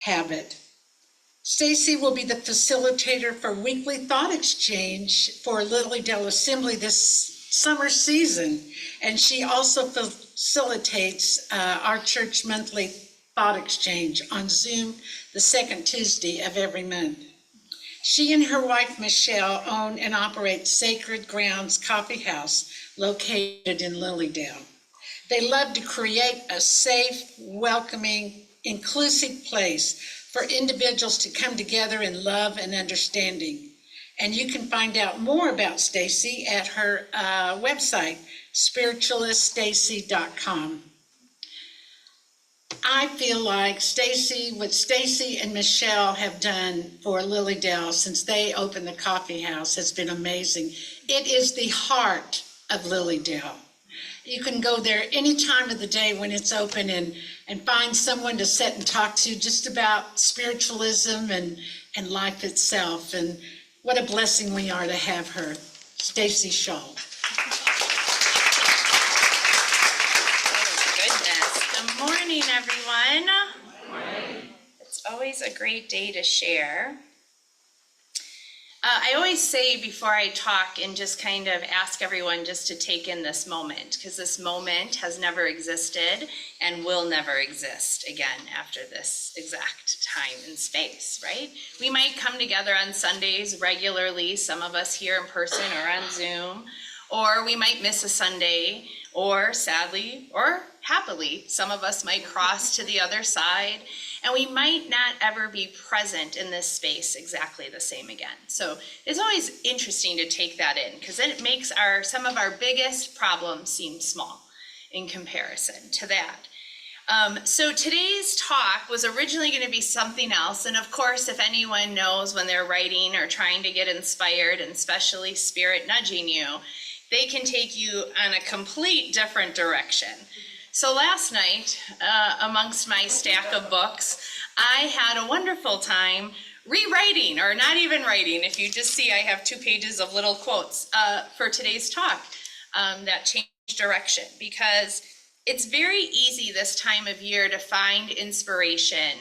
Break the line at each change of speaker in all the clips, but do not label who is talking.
habit. Stacy will be the facilitator for weekly thought exchange for Lily Dale Assembly this summer season, and she also facilitates our church monthly thought exchange on Zoom the second Tuesday of every month. She and her wife Michelle own and operate Sacred Grounds Coffee House located in Lilydale. They love to create a safe, welcoming, inclusive place for individuals to come together in love and understanding. And you can find out more about Stacy at her website, spiritualiststacy.com. I feel like what Stacy and Michelle have done for Lilydale since they opened the coffee house has been amazing. It is the heart of Lilydale. You can go there any time of the day when it's open and find someone to sit and talk to just about spiritualism and life itself. And what a blessing we are to have her. Stacy Shull.
Good morning, everyone. Good morning. It's always a great day to share. I always say before I talk and just kind of ask everyone just to take in this moment, because this moment has never existed and will never exist again after this exact time and space, right? We might come together on Sundays regularly, some of us here in person or on Zoom, or we might miss a Sunday, or sadly, or happily, some of us might cross to the other side, and we might not ever be present in this space exactly the same again. So it's always interesting to take that in, because then it makes some of our biggest problems seem small in comparison to that. So today's talk was originally going to be something else, and of course, if anyone knows when they're writing or trying to get inspired, and especially spirit nudging you, they can take you on a complete different direction. So last night, amongst my stack of books, I had a wonderful time rewriting, or not even writing. If you just see, I have 2 pages of little quotes for today's talk that changed direction, because it's very easy this time of year to find inspiration.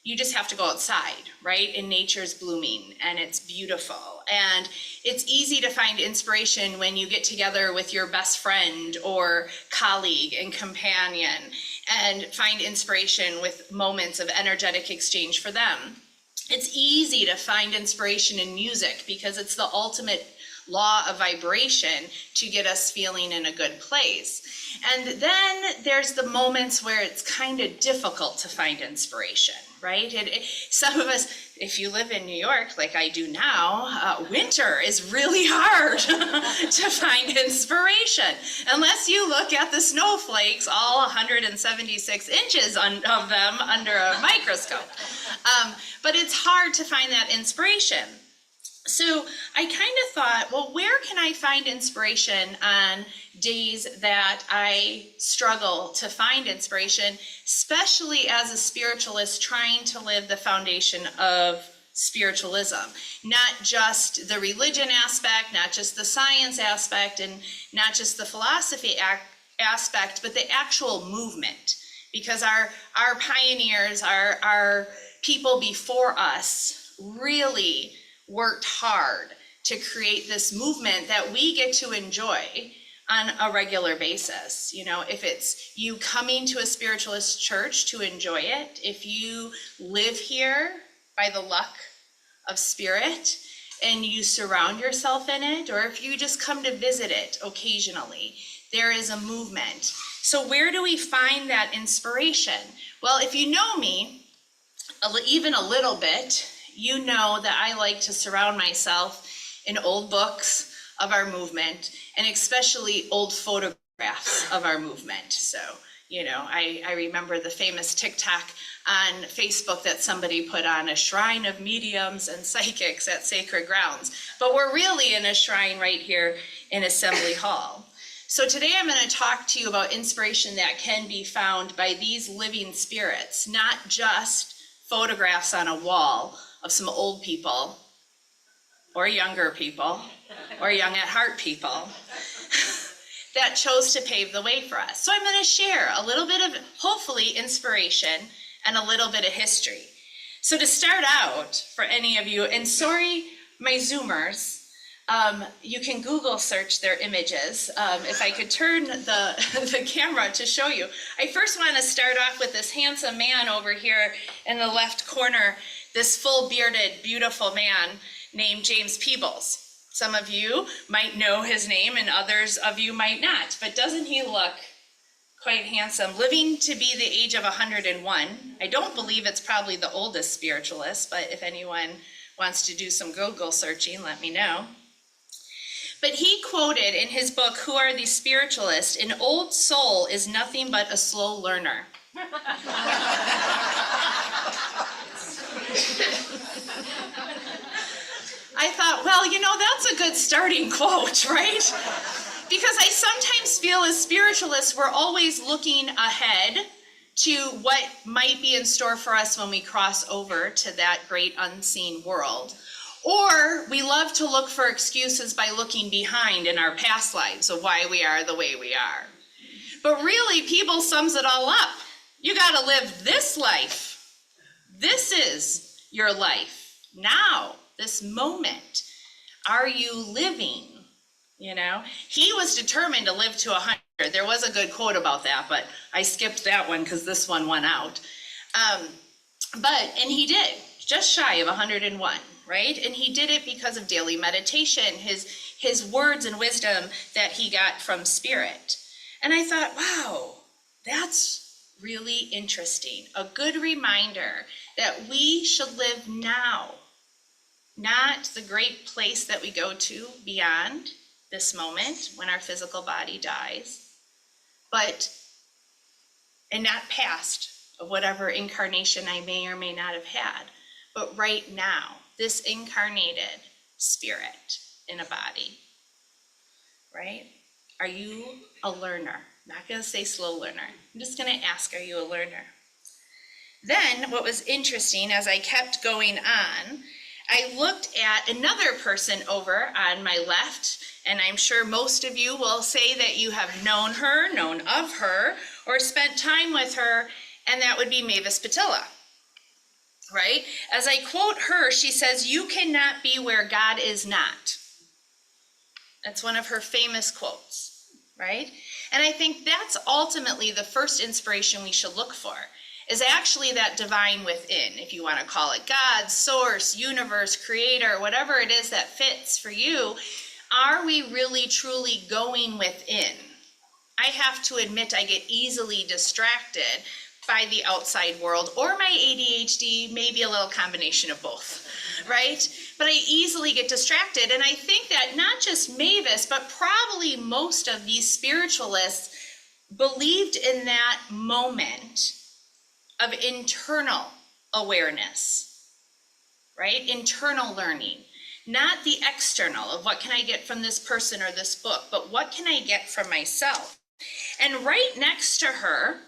You just have to go outside, right? And nature's blooming and it's beautiful. And it's easy to find inspiration when you get together with your best friend or colleague and companion and find inspiration with moments of energetic exchange for them. It's easy to find inspiration in music because it's the ultimate law of vibration to get us feeling in a good place. And then there's the moments where it's kind of difficult to find inspiration, right? Some of us, if you live in New York like I do now, winter is really hard to find inspiration, unless you look at the snowflakes, all 176 inches of them under a microscope. But it's hard to find that inspiration. So I kind of thought, well, where can I find inspiration on days that I struggle to find inspiration, especially as a spiritualist trying to live the foundation of spiritualism, not just the religion aspect, not just the science aspect, and not just the philosophy aspect, but the actual movement. Because our pioneers, our people before us really worked hard to create this movement that we get to enjoy on a regular basis. You know, if it's you coming to a spiritualist church to enjoy it, if you live here by the luck of spirit and you surround yourself in it, or if you just come to visit it occasionally, there is a movement. So where do we find that inspiration? Well, if you know me even a little bit, you know that I like to surround myself in old books of our movement, and especially old photographs of our movement. So, you know, I remember the famous TikTok on Facebook that somebody put on, a shrine of mediums and psychics at Sacred Grounds. But we're really in a shrine right here in Assembly Hall. So today I'm going to talk to you about inspiration that can be found by these living spirits, not just photographs on a wall of some old people or younger people or young at heart people that chose to pave the way for us. So I'm going to share a little bit of, hopefully, inspiration and a little bit of history. So to start out, for any of you, and sorry, my Zoomers, you can Google search their images. If I could turn the camera to show you. I first want to start off with this handsome man over here in the left corner, this full bearded, beautiful man named James Peebles. Some of you might know his name and others of you might not, but doesn't he look quite handsome? Living to be the age of 101. I don't believe it's probably the oldest spiritualist, but if anyone wants to do some Google searching, let me know. But he quoted in his book, Who Are These Spiritualists? An old soul is nothing but a slow learner. I thought, well, that's a good starting quote, right? Because I sometimes feel as spiritualists, we're always looking ahead to what might be in store for us when we cross over to that great unseen world. Or we love to look for excuses by looking behind in our past lives of why we are the way we are. But really, people sums it all up. You got to live this life. This is your life. Now, this moment. Are you living? He was determined to live to 100. There was a good quote about that, but I skipped that one because this one went out. And he did, just shy of 101. Right? And he did it because of daily meditation, his words and wisdom that he got from Spirit. And I thought, wow, that's really interesting. A good reminder that we should live now, not the great place that we go to beyond this moment when our physical body dies, and not past of whatever incarnation I may or may not have had, but right now. This incarnated spirit in a body, right? Are you a learner? I'm not going to say slow learner. I'm just going to ask, are you a learner? Then what was interesting as I kept going on, I looked at another person over on my left, and I'm sure most of you will say that you have known her, known of her, or spent time with her, and that would be Mavis Patilla. Right? As I quote her, she says, "You cannot be where God is not." That's one of her famous quotes, right? And I think that's ultimately the first inspiration we should look for, is actually that divine within, if you want to call it God, source, universe, creator, whatever it is that fits for you. Are we really truly going within? I have to admit I get easily distracted by the outside world or my ADHD, maybe a little combination of both, right? But I easily get distracted. And I think that not just Mavis, but probably most of these spiritualists believed in that moment of internal awareness, right? Internal learning, not the external of what can I get from this person or this book, but what can I get from myself? And right next to her,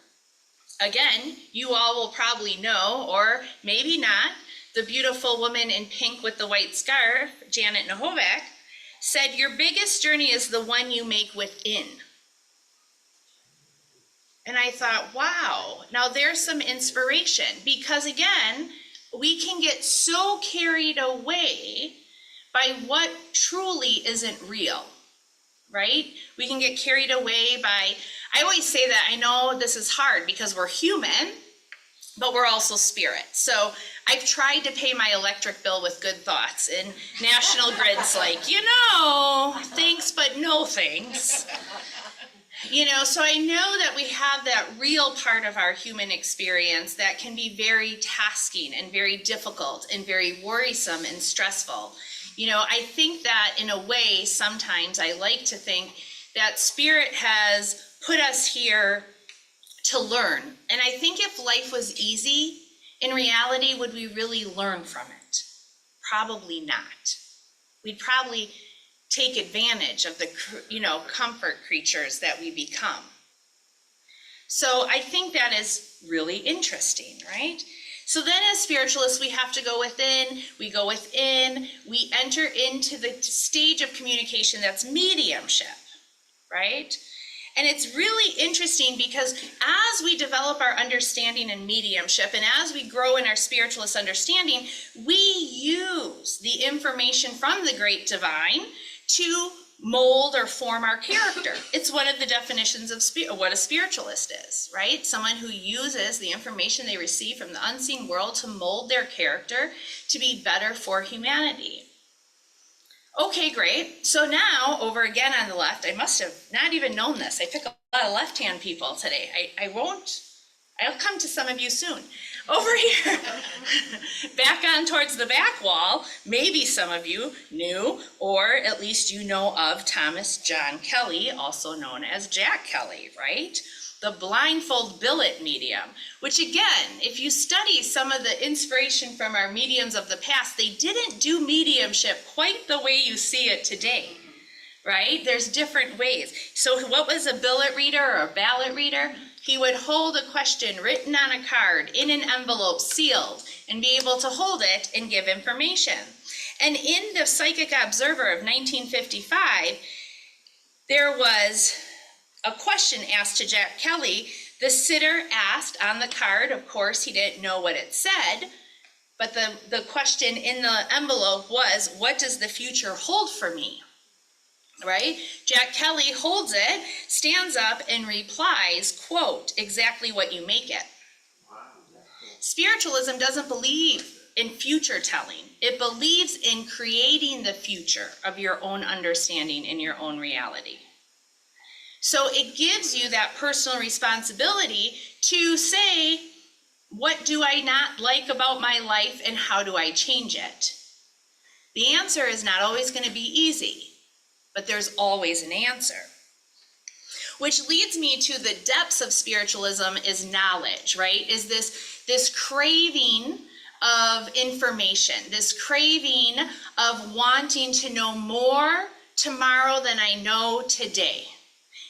again, you all will probably know, or maybe not, the beautiful woman in pink with the white scarf, Janet Nohovac, said, "Your biggest journey is the one you make within." And I thought, wow, now there's some inspiration, because again, we can get so carried away by what truly isn't real, right? We can get carried away by, I always say that, I know this is hard because we're human, but we're also spirit. So I've tried to pay my electric bill with good thoughts, and National Grid's like, thanks, but no thanks. So I know that we have that real part of our human experience that can be very tasking and very difficult and very worrisome and stressful. I think that in a way, sometimes I like to think that Spirit has put us here to learn. And I think if life was easy, in reality, would we really learn from it? Probably not. We'd probably take advantage of the, comfort creatures that we become. So I think that is really interesting, right? So then as spiritualists, we have to go within, we enter into the stage of communication that's mediumship, right? And it's really interesting because as we develop our understanding in mediumship and as we grow in our spiritualist understanding, we use the information from the great divine to mold or form our character. It's one of the definitions of what a spiritualist is, right? Someone who uses the information they receive from the unseen world to mold their character to be better for humanity. Okay, great. So now, over again on the left, I must have not even known this. I pick a lot of left-hand people today. I'll come to some of you soon. Over here, back on towards the back wall, maybe some of you knew, or at least you know of Thomas John Kelly, also known as Jack Kelly, right? The blindfold billet medium, which again, if you study some of the inspiration from our mediums of the past, they didn't do mediumship quite the way you see it today, right? There's different ways. So what was a billet reader or a ballot reader? He would hold a question written on a card in an envelope sealed and be able to hold it and give information. And in the Psychic Observer of 1955, there was a question asked to Jack Kelly. The sitter asked on the card, of course, he didn't know what it said, but the question in the envelope was, what does the future hold for me? Right? Jack Kelly holds it, stands up, and replies, quote, exactly what you make it. Spiritualism doesn't believe in future telling. It believes in creating the future of your own understanding in your own reality. So it gives you that personal responsibility to say, what do I not like about my life and how do I change it? The answer is not always going to be easy, but there's always an answer. Which leads me to the depths of spiritualism is knowledge, right? Is this craving of information, this craving of wanting to know more tomorrow than I know today.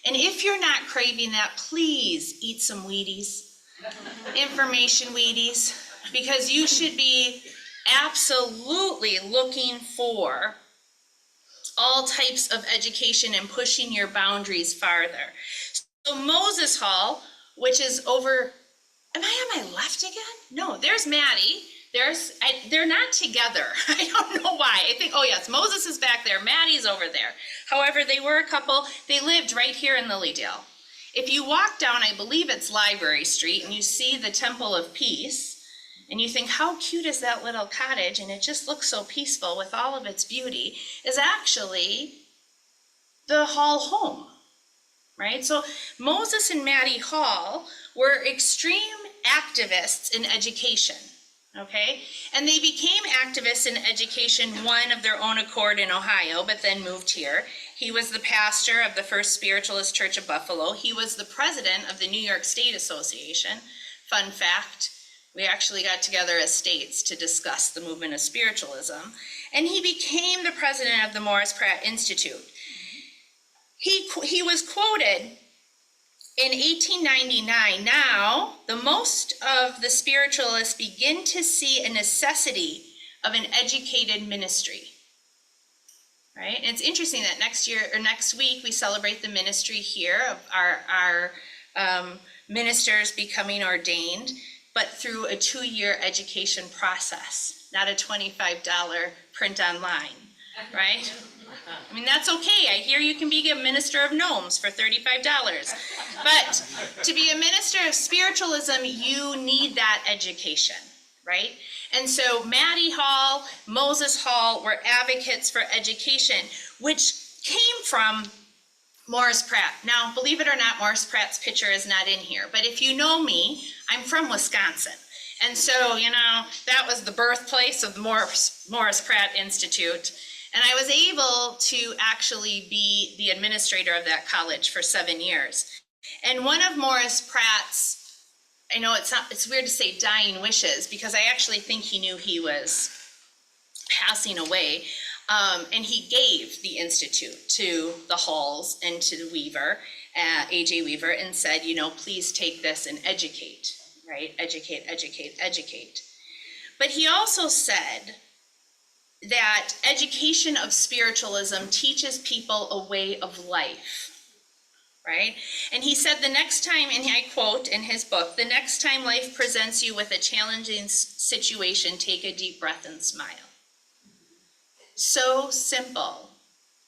And if you're not craving that, please eat some Wheaties, information Wheaties, because you should be absolutely looking for all types of education and pushing your boundaries farther. So Moses Hall, which is over, am I on my left again? No, there's Maddie. They're not together. I don't know why. I think, oh yes, Moses is back there, Maddie's over there. However, they were a couple, they lived right here in Lilydale. If you walk down, I believe it's Library Street, and you see the Temple of Peace, and you think, how cute is that little cottage, and it just looks so peaceful with all of its beauty, is actually the Hall home, right? So Moses and Maddie Hall were extreme activists in education. Okay, and they became activists in education, one of their own accord in Ohio, but then moved here. He was the pastor of the First Spiritualist Church of Buffalo. He was the president of the New York State Association. Fun fact, we actually got together as states to discuss the movement of spiritualism. And he became the president of the Morris Pratt Institute. He was quoted in 1899, now, the most of the spiritualists begin to see a necessity of an educated ministry, right? And it's interesting that next week, we celebrate the ministry here of our ministers becoming ordained, but through a 2-year education process, not a $25 print online, right? I mean, that's okay. I hear you can be a minister of gnomes for $35. But to be a minister of spiritualism, you need that education, right? And so Maddie Hall, Moses Hall were advocates for education, which came from Morris Pratt. Now, believe it or not, Morris Pratt's picture is not in here. But if you know me, I'm from Wisconsin. And so, that was the birthplace of the Morris Pratt Institute. And I was able to actually be the administrator of that college for 7 years. And one of Morris Pratt's, I know it's weird to say dying wishes, because I actually think he knew he was passing away. And he gave the Institute to the Halls and to Weaver, A.J. Weaver, and said, please take this and educate, right? Educate, educate, educate. But he also said that education of spiritualism teaches people a way of life, right? And he said the next time, and I quote in his book, the next time life presents you with a challenging situation, take a deep breath and smile. So simple,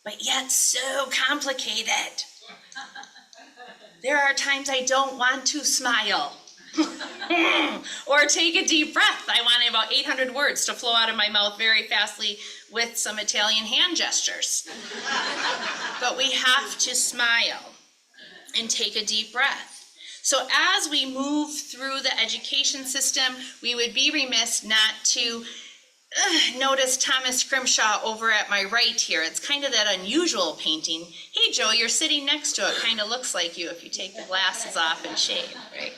but yet so complicated. There are times I don't want to smile or take a deep breath. I want about 800 words to flow out of my mouth very fastly with some Italian hand gestures. But we have to smile and take a deep breath. So as we move through the education system, we would be remiss not to notice Thomas Grimshaw over at my right here. It's kind of that unusual painting. Hey, Joe, you're sitting next to it. Kind of looks like you if you take the glasses off and shave, right?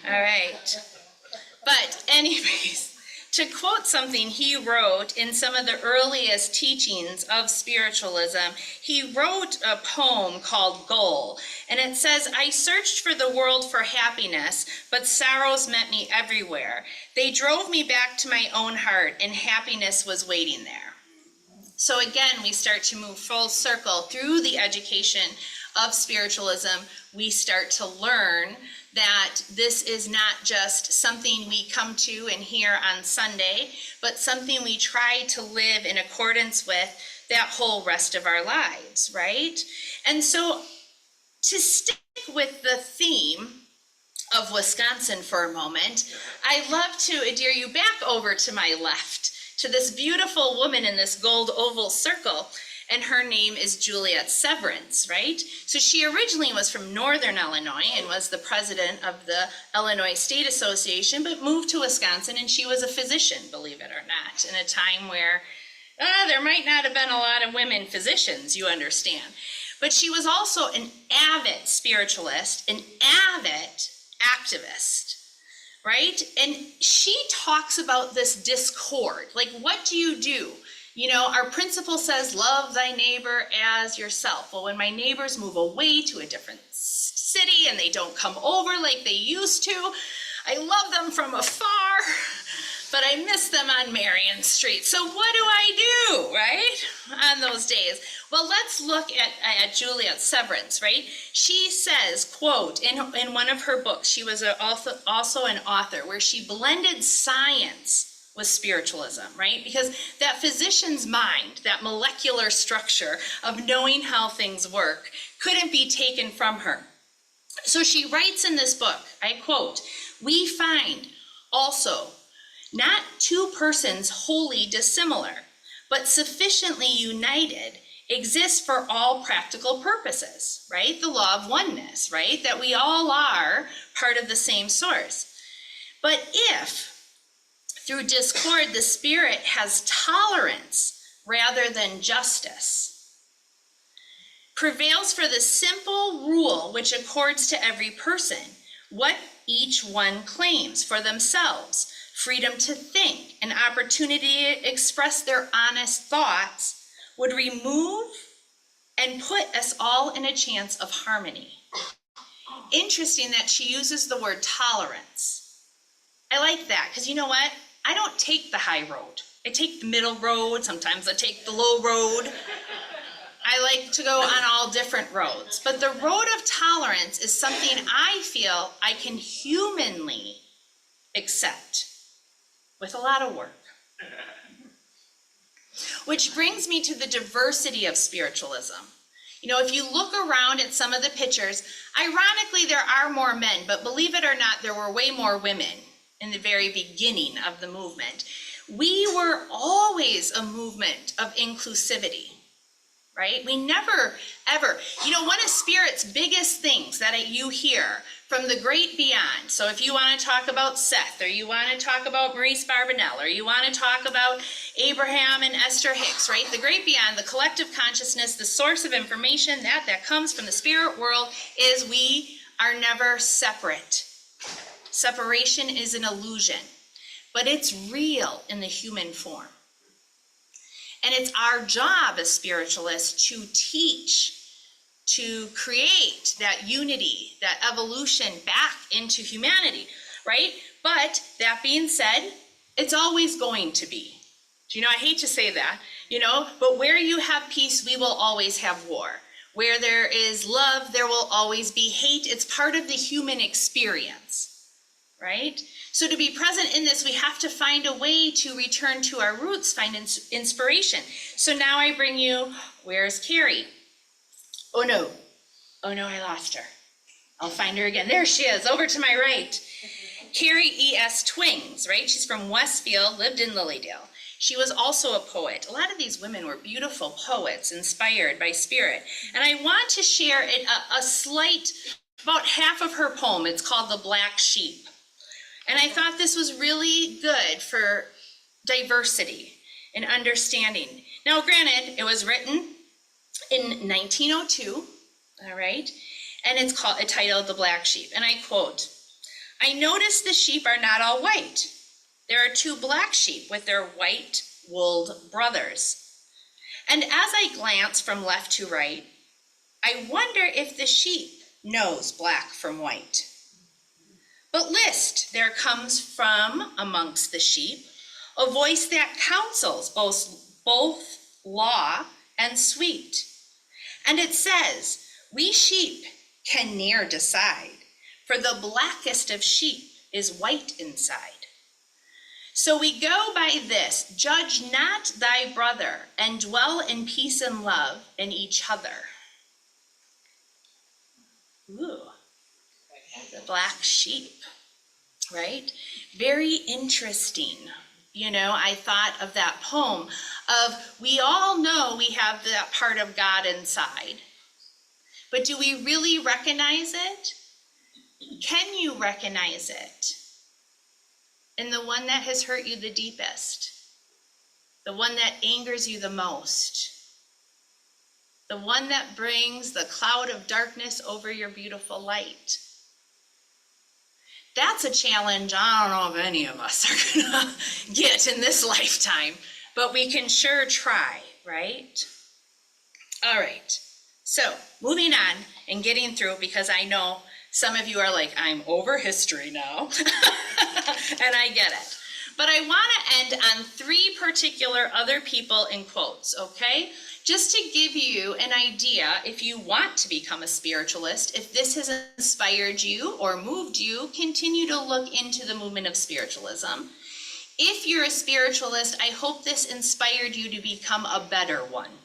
All right. But anyways, to quote something he wrote in some of the earliest teachings of spiritualism, he wrote a poem called Goal. And it says, I searched for the world for happiness, but sorrows met me everywhere. They drove me back to my own heart, and happiness was waiting there. So again, we start to move full circle through the education of spiritualism. We start to learn that this is not just something we come to and hear on Sunday, but something we try to live in accordance with that whole rest of our lives, right? And so to stick with the theme of Wisconsin for a moment, I'd love to adhere you back over to my left, to this beautiful woman in this gold oval circle, and her name is Juliet Severance, right? So she originally was from Northern Illinois and was the president of the Illinois State Association, but moved to Wisconsin, and she was a physician, believe it or not, in a time where there might not have been a lot of women physicians, you understand. But she was also an avid spiritualist, an avid activist, right? And she talks about this discord. Like, what do you do? You know, our principle says, love thy neighbor as yourself. Well, when my neighbors move away to a different city and they don't come over like they used to, I love them from afar, but I miss them on Marion Street. So what do I do, right, on those days? Well, let's look at Juliet Severance, right? She says, quote, in one of her books, she was also an author, where she blended science with spiritualism, right? Because that physician's mind, that molecular structure of knowing how things work, couldn't be taken from her. So she writes in this book, I quote, we find also not two persons wholly dissimilar, but sufficiently united, exist for all practical purposes, right? The law of oneness, right? That we all are part of the same source. But if through discord, the spirit has tolerance rather than justice, prevails for the simple rule which accords to every person what each one claims for themselves, freedom to think, an opportunity to express their honest thoughts, would remove and put us all in a chance of harmony. Interesting that she uses the word tolerance. I like that, because you know what? I don't take the high road. I take the middle road. Sometimes I take the low road. I like to go on all different roads. But the road of tolerance is something I feel I can humanly accept with a lot of work. Which brings me to the diversity of spiritualism. You know, if you look around at some of the pictures, ironically, there are more men, but believe it or not, there were way more women in the very beginning of the movement. We were always a movement of inclusivity, right? We never, ever, you know, one of Spirit's biggest things that you hear from the great beyond, so if you want to talk about Seth, or you want to talk about Maurice Barbanel, or you want to talk about Abraham and Esther Hicks, right? The great beyond, the collective consciousness, the source of information that comes from the spirit world, is we are never separate. Separation is an illusion, but it's real in the human form. And it's our job as spiritualists to teach, to create that unity, that evolution back into humanity, right? But that being said, it's always going to be. You know, I hate to say that, you know, but where you have peace, we will always have war. Where there is love, there will always be hate. It's part of the human experience, right? So to be present in this, we have to find a way to return to our roots, find inspiration. So now I bring you, where's Carrie? Oh no, I lost her. I'll find her again. There she is, over to my right. Carrie E.S. Twings, right? She's from Westfield, lived in Lilydale. She was also a poet. A lot of these women were beautiful poets, inspired by spirit. And I want to share a slight, about half of her poem. It's called The Black Sheep. And I thought this was really good for diversity and understanding. Now, granted, it was written in 1902, all right? And it's titled The Black Sheep. And I quote, "I notice the sheep are not all white. There are two black sheep with their white-wooled brothers. And as I glance from left to right, I wonder if the sheep knows black from white. But list, there comes from amongst the sheep a voice that counsels both law and sweet. And it says, we sheep can ne'er decide, for the blackest of sheep is white inside. So we go by this, judge not thy brother, and dwell in peace and love in each other." Ooh, the black sheep, right? Very interesting. You know, I thought of that poem of, we all know we have that part of God inside, but do we really recognize it? Can you recognize it? And the one that has hurt you the deepest, the one that angers you the most, the one that brings the cloud of darkness over your beautiful light. That's a challenge I don't know if any of us are gonna get in this lifetime, but we can sure try, right? All right, so moving on and getting through, because I know some of you are like, I'm over history now, and I get it. But I want to end on three particular other people in quotes, okay? Just to give you an idea, if you want to become a spiritualist, if this has inspired you or moved you, continue to look into the movement of spiritualism. If you're a spiritualist, I hope this inspired you to become a better one,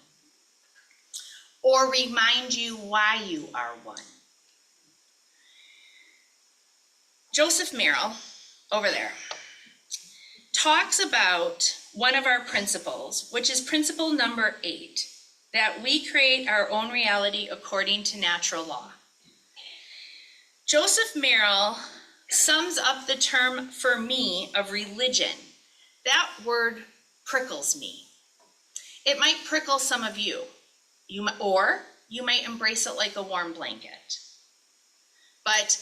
or remind you why you are one. Joseph Merrill, over there, talks about one of our principles, which is principle number 8, that we create our own reality according to natural law. Joseph Merrill sums up the term for me of religion. That word prickles me. It might prickle some of you, or you might embrace it like a warm blanket. But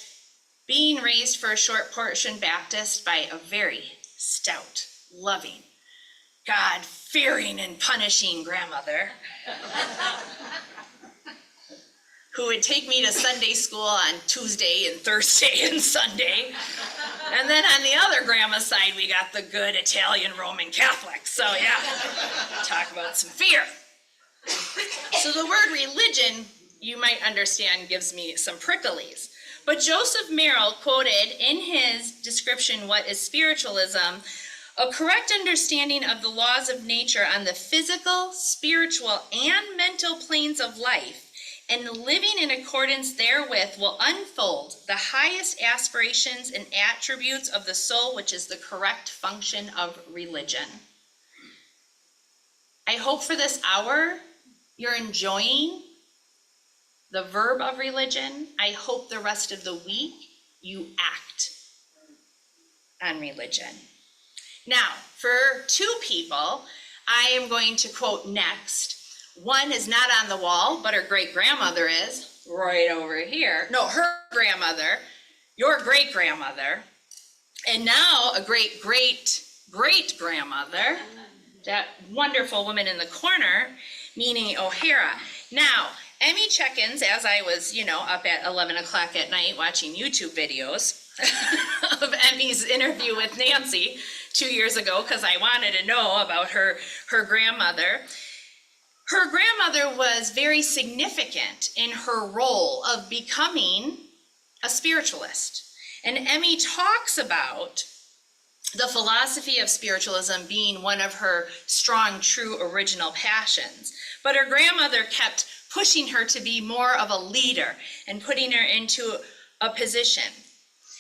being raised for a short portion Baptist by a very stout, loving, God-fearing and punishing grandmother who would take me to Sunday school on Tuesday and Thursday and Sunday. And then on the other grandma's side, we got the good Italian Roman Catholic. So yeah, talk about some fear. So the word religion, you might understand, gives me some pricklies. But Joseph Merrill quoted in his description, What is Spiritualism? A correct understanding of the laws of nature on the physical, spiritual, and mental planes of life, and living in accordance therewith will unfold the highest aspirations and attributes of the soul, which is the correct function of religion. I hope for this hour you're enjoying the verb of religion. I hope the rest of the week you act on religion. Now, for two people, I am going to quote next. One is not on the wall, but her great-grandmother is right over here. No, her grandmother, your great-grandmother, and now a great-great-great-grandmother, that wonderful woman in the corner, meaning O'Hara. Now, Emmy check-ins, as I was, up at 11 o'clock at night watching YouTube videos of Emmy's interview with Nancy 2 years ago, because I wanted to know about her grandmother. her grandmother was very significant in her role of becoming a spiritualist. And Emmy talks about the philosophy of spiritualism being one of her strong, true, original passions. But her grandmother kept pushing her to be more of a leader and putting her into a position.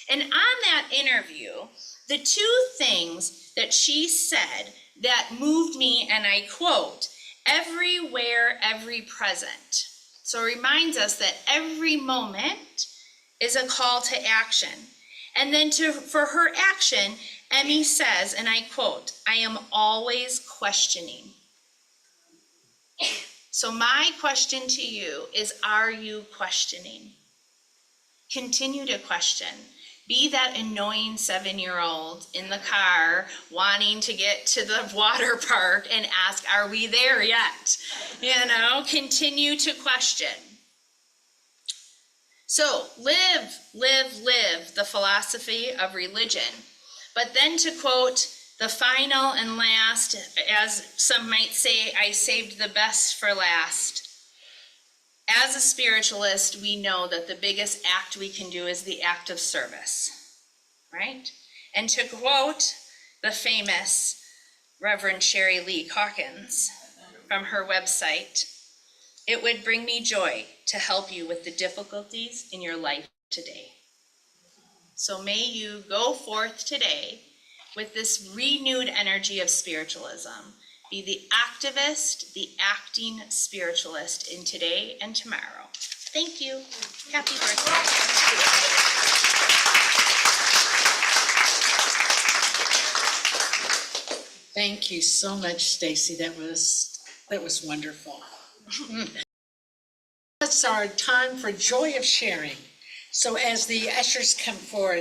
And on that interview, the two things that she said that moved me, and I quote, "Everywhere, every present." So it reminds us that every moment is a call to action. And then for her action, Emmy says, and I quote, "I am always questioning." So my question to you is, are you questioning? Continue to question. Be that annoying 7-year-old in the car wanting to get to the water park and ask, are we there yet? Continue to question. So live the philosophy of religion. But then to quote the final and last, as some might say, I saved the best for last. As a spiritualist, we know that the biggest act we can do is the act of service, right? And to quote the famous Reverend Sherry Lee Calkins from her website, "It would bring me joy to help you with the difficulties in your life today." So may you go forth today with this renewed energy of spiritualism. Be the activist, the acting spiritualist in today and tomorrow. Thank you. Happy birthday.
Thank you so much, Stacy. That was wonderful. It's our time for joy of sharing. So as the ushers come forward,